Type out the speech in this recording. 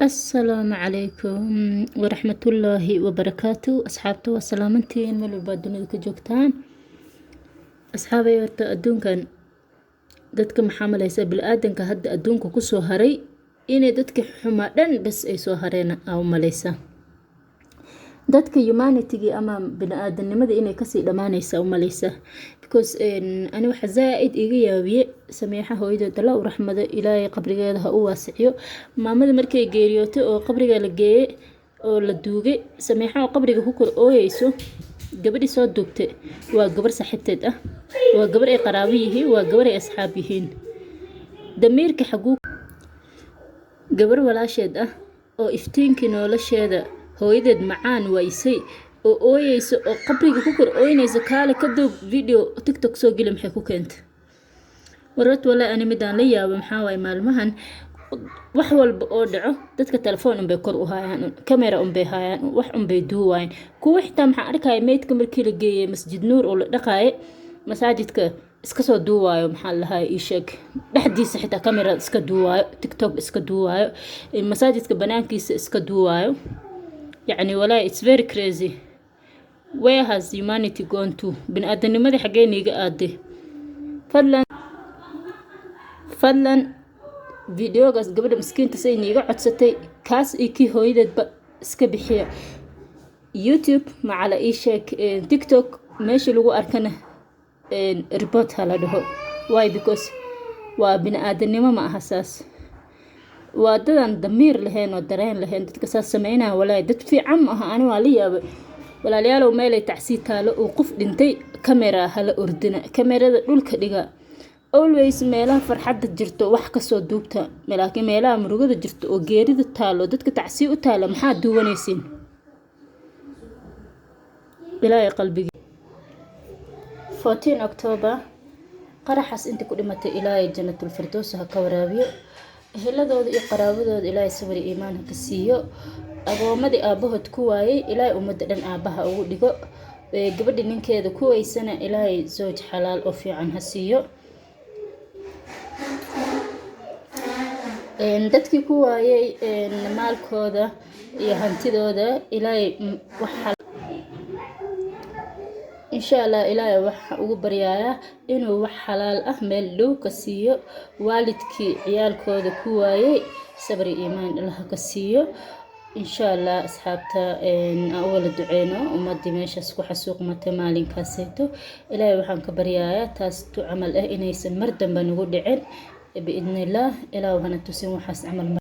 السلام عليكم ورحمة الله وبركاته. أصحابته وسلامتين ملو البادون ذيك جوكتان أصحابي ورتا أدونكان dadka maxaa malaysa bilaadanka hadda adduunka ku soo haray inay dadka xumaa dhan bas ay soo hareen aw malaysa dadka humanity ama bini'aadanimada inay kasii dhamaanaysa u malaysa because ani waxa zaaid iga yaabiye sameexa hooyada la raxmada ilaahay qabrigeeda ha u waasiciyo maamada markay geeriyootay oo qabriga la geeyay oo la duugay sameexa oo qabriga ku kor ooyeyso gabadhi soo duugtay waa gabar saaxiibteed ah waa gabar ay qaraabo yihiin waa gabar ay asxaab yihiin damiirka xagu gabar walaasheed ah oo iftiinkii nolosheeda hooyadeed macaan waysay oo ooyeyso oo qabriga ku kor ooynayso kaale ka duub video TikTok soo gali maxay ku keentay warad wala ani midaan la yaabo maxaa way maalmahan wax walba oo dhaco dadka telefoon un bay kor u hayaan camera un bay hayaan wax un bay duuwaan kuwa xitaa maxaa arkay meedka markii la geeyay masjid nuur oo la dhaqaay masaajidka iska soo duuwaayo maxaa lahaa ii sheeg dhaxdiisa xitaa camera iska duuwaayo TikTok iska duuwaayo masaajidka banaankiisa iska duuwaayo يعني ولا it's very crazy. Where has humanity gone to? bini'aadanimada xagee niga aaday fadlan videogaas gabadha miskiinta say niga codsatay kaas kii hooyadeedba iska bixiya YouTube macala ii sheeg TikTok meesha lagu arkana report hala dhaho why because waa bini'aadanimo ma aha saas waa dadan damiir lahayn oo dareen lahayn dadka saas sameynaa walaa dad fiican ah ani waa la yaabay walaalayaal meel ay tacsiid taalo oo qof dhintay camera hala ordina kamerada dhulka dhiga always meelaha farxadda jirto wax ka soo duubta laakiin meelaha murugada jirto oo geerida taalo dadka tacsiid u taalo maxaa duwanaysiin ilaahay qalbiga 14 October qaraxas inta ku dhimatay ilaahay jannatul firdaws ha ka waraabiyo heladooda iyo qaraabadooda ilaahay sabir iyo iimaan ka siiyo agoomadii aabahood ku waayay ilaahay umada dhan aabaha ugu dhigo gabadhi ninkeeda ku waysana ilaahay zooj xalaal oo fiican ha siiyo dadkii ku waayay maalkooda iyo hantidooda ilaahay wax إن شاء الله إلهي وح وبريايا إنه وح حلال أحمل لو كسيو والدك عيال كود كواي صبر إيمان الله كسيو إن شاء الله أصحابته إن أول دعينا وما دمشق سكو حسوق متمالين كاسيتو إلهي وحن كبريايا تاس تعمل إنه يسمر دم بنقول دعين بإذن الله إلهي وهنا تسمو حس عمل